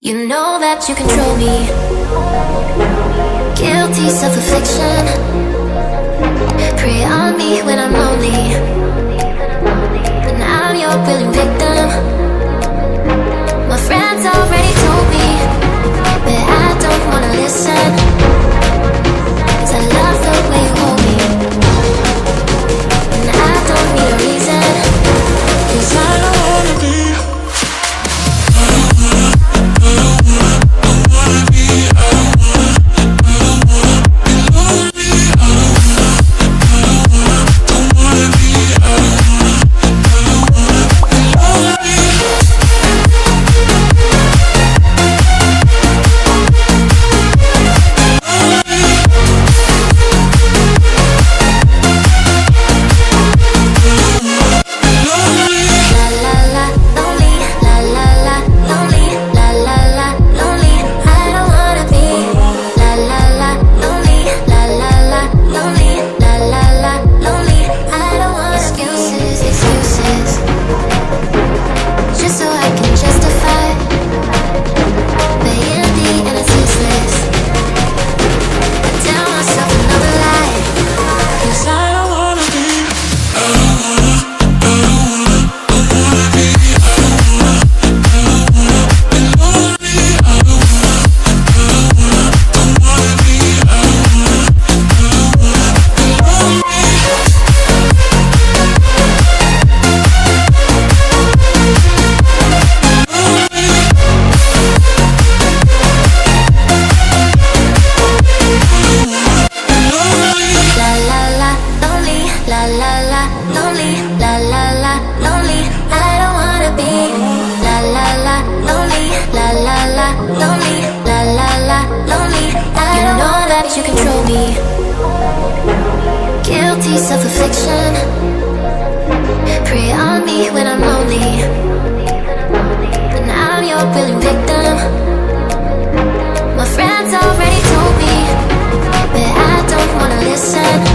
You know that you control me. Guilty self-affliction. Prey on me when I'm lonely, and I'm your willing victim. My friends already told me, but I don't wanna listen, 'cause I love the way you hold me, and I don't need a reason, 'cause I don't wanna be. You control me. Guilty self-affliction. Prey on me when I'm lonely, and I'm your willing victim. My friends already told me, but I don't wanna listen.